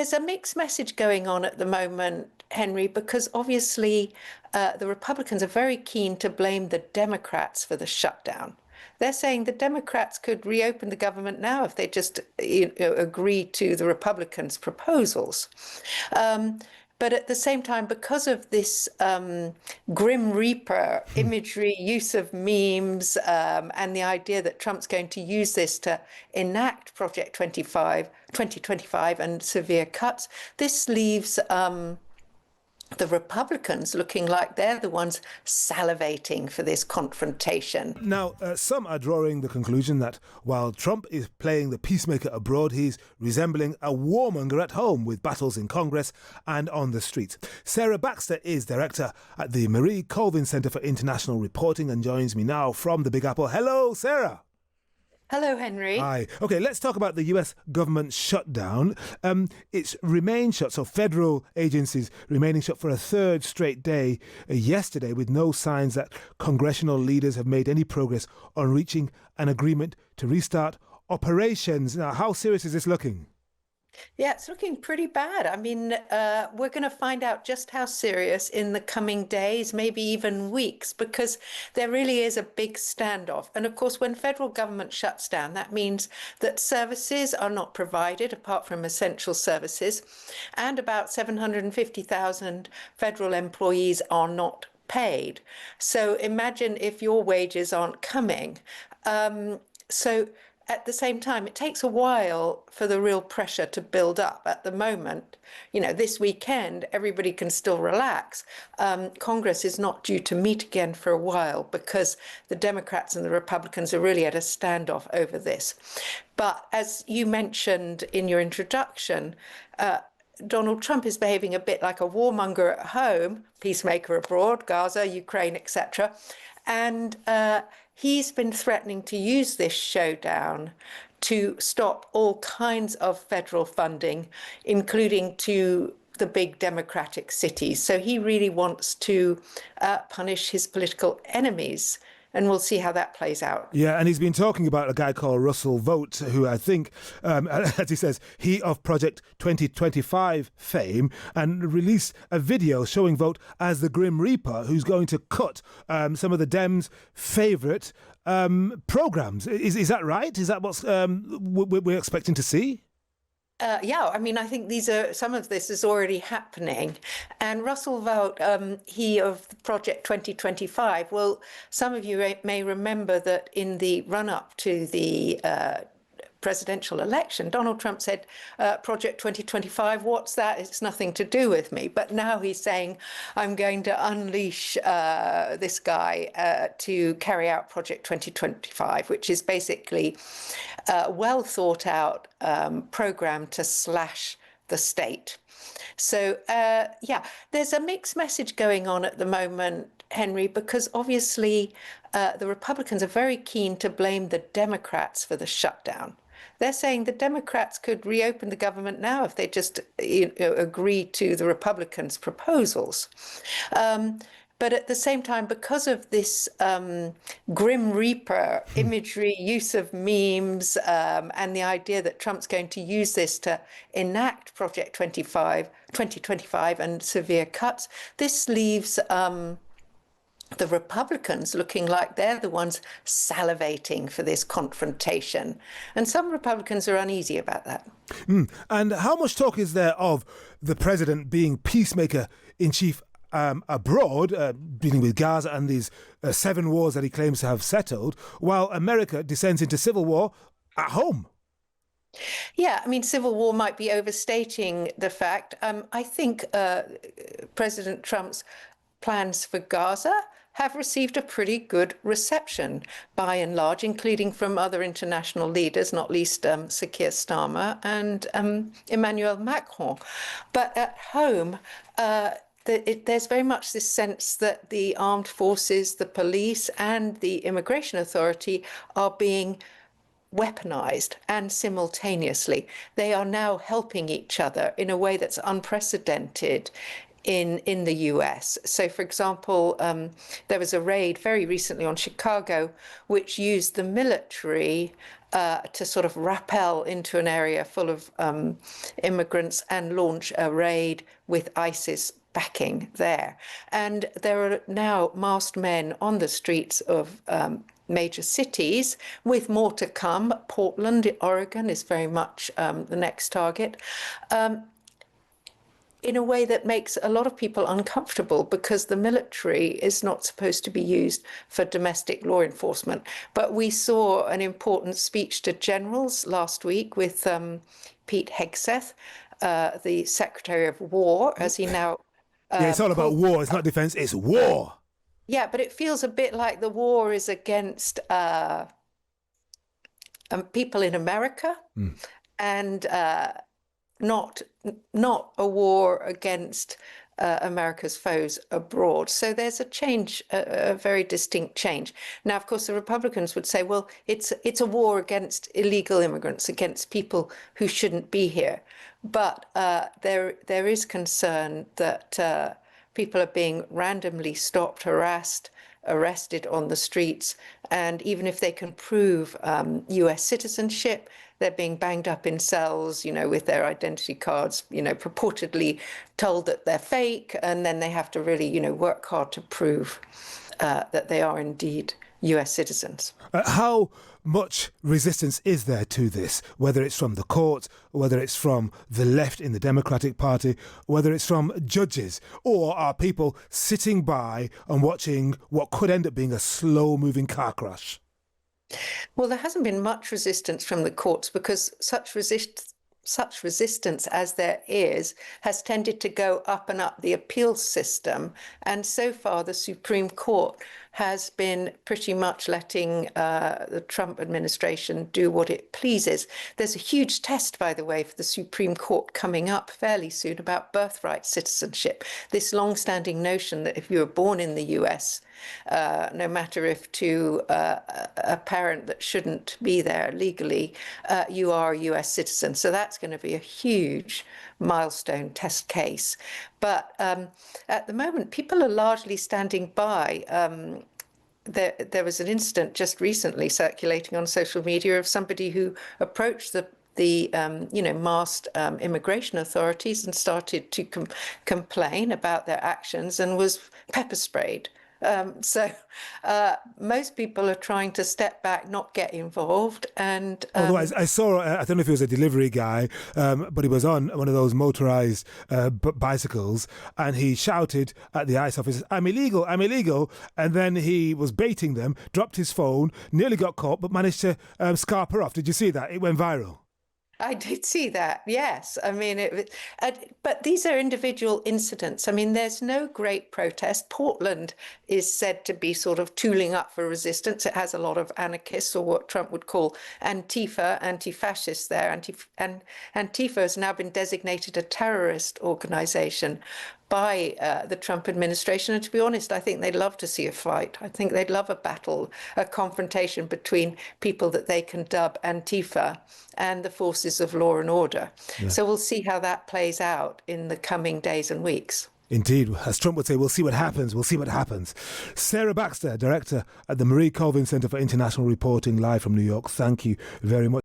there's a mixed message going on at the moment, Henry, because obviously the Republicans are very keen to blame the Democrats for the shutdown. They're saying the Democrats could reopen the government now if they just agree to the Republicans' proposals. But at the same time, because of this Grim Reaper imagery, use of memes, and the idea that Trump's going to use this to enact Project 2025 and severe cuts, this leaves the Republicans looking like they're the ones salivating for this confrontation. Now, some are drawing the conclusion that while Trump is playing the peacemaker abroad, he's resembling a warmonger at home with battles in Congress and on the streets. Sarah Baxter is director at the Marie Colvin Centre for International Reporting and joins me now from the Big Apple. Hello, Sarah. Hello, Henry. Hi. OK, let's talk about the US government shutdown. It's remained shut, so federal agencies remaining shut for a third straight day yesterday, with no signs that congressional leaders have made any progress on reaching an agreement to restart operations. Now, how serious is this looking? Yeah, it's looking pretty bad. I mean, we're going to find out just how serious in the coming days, maybe even weeks, because there really is a big standoff. And of course, when federal government shuts down, that means that services are not provided apart from essential services, and about 750,000 federal employees are not paid. So imagine if your wages aren't coming. At the same time, it takes a while for the real pressure to build up. At the moment, this weekend, everybody can still relax. Congress is not due to meet again for a while because the Democrats and the Republicans are really at a standoff over this. But as you mentioned in your introduction, Donald Trump is behaving a bit like a warmonger at home, peacemaker abroad, Gaza, Ukraine, etc. And he's been threatening to use this showdown to stop all kinds of federal funding, including to the big democratic cities. So he really wants to punish his political enemies. And we'll see how that plays out. Yeah, and he's been talking about a guy called Russell Vogt, who I think, as he says, he of Project 2025 fame, and released a video showing Vogt as the Grim Reaper, who's going to cut some of the Dems' favourite programmes. Is that right? Is that what we're expecting to see? Yeah, I mean, I think some of this is already happening. And Russell Vogt, he of Project 2025, well, some of you may remember that in the run-up to the presidential election, Donald Trump said, Project 2025, what's that? It's nothing to do with me. But now he's saying, I'm going to unleash this guy to carry out Project 2025, which is basically a well thought out program to slash the state. So, yeah, there's a mixed message going on at the moment, Henry, because obviously the Republicans are very keen to blame the Democrats for the shutdown. They're saying the Democrats could reopen the government now if they just agree to the Republicans' proposals. But at the same time, because of this Grim Reaper imagery, use of memes, and the idea that Trump's going to use this to enact Project 2025 and severe cuts, this leaves the Republicans looking like they're the ones salivating for this confrontation. And some Republicans are uneasy about that. And how much talk is there of the president being peacemaker in chief abroad, dealing with Gaza and these 7 wars that he claims to have settled, while America descends into civil war at home? Yeah, I mean, civil war might be overstating the fact. I think President Trump's plans for Gaza have received a pretty good reception by and large, including from other international leaders, not least Sir Keir Starmer and Emmanuel Macron. But at home, there's very much this sense that the armed forces, the police and the immigration authority are being weaponized, and simultaneously they are now helping each other in a way that's unprecedented in the US. So, for example, there was a raid very recently on Chicago, which used the military to sort of rappel into an area full of immigrants and launch a raid with ISIS backing there. And there are now masked men on the streets of major cities, with more to come. Portland, Oregon is very much the next target. In a way that makes a lot of people uncomfortable, because the military is not supposed to be used for domestic law enforcement. But we saw an important speech to generals last week with Pete Hegseth, the Secretary of War, as he now... yeah, it's all about war. It's not defense, it's war. Yeah, but it feels a bit like the war is against people in America and not a war against America's foes abroad. So there's a change, a very distinct change. Now, of course, the Republicans would say, well, it's a war against illegal immigrants, against people who shouldn't be here. But there is concern that people are being randomly stopped, harassed, arrested on the streets, and even if they can prove US citizenship, they're being banged up in cells, with their identity cards, purportedly told that they're fake, and then they have to really, work hard to prove that they are indeed US citizens. How much resistance is there to this, whether it's from the courts, whether it's from the left in the Democratic Party, whether it's from judges, or are people sitting by and watching what could end up being a slow-moving car crash? Well, there hasn't been much resistance from the courts, because such resistance as there is has tended to go up and up the appeals system. And so far, the Supreme Court has been pretty much letting the Trump administration do what it pleases. There's a huge test, by the way, for the Supreme Court coming up fairly soon about birthright citizenship. This long-standing notion that if you were born in the US, no matter if to a parent that shouldn't be there legally, you are a US citizen. So that's going to be a huge milestone test case. But at the moment, people are largely standing by. There was an incident just recently circulating on social media of somebody who approached the masked immigration authorities and started to complain about their actions and was pepper sprayed. So most people are trying to step back, not get involved. And although I saw, I don't know if he was a delivery guy, but he was on one of those motorized bicycles, and he shouted at the ICE officers, I'm illegal, I'm illegal. And then he was baiting them, dropped his phone, nearly got caught, but managed to scarp her off. Did you see that? It went viral. I did see that, yes. I mean, but these are individual incidents. I mean, there's no great protest. Portland is said to be sort of tooling up for resistance. It has a lot of anarchists, or what Trump would call Antifa, anti-fascists there. And Antifa has now been designated a terrorist organization by the Trump administration. And to be honest, I think they'd love to see a fight. I think they'd love a battle, a confrontation between people that they can dub Antifa and the forces of law and order. Yeah. So we'll see how that plays out in the coming days and weeks. Indeed. As Trump would say, we'll see what happens. We'll see what happens. Sarah Baxter, Director at the Marie Colvin Centre for International Reporting, live from New York. Thank you very much.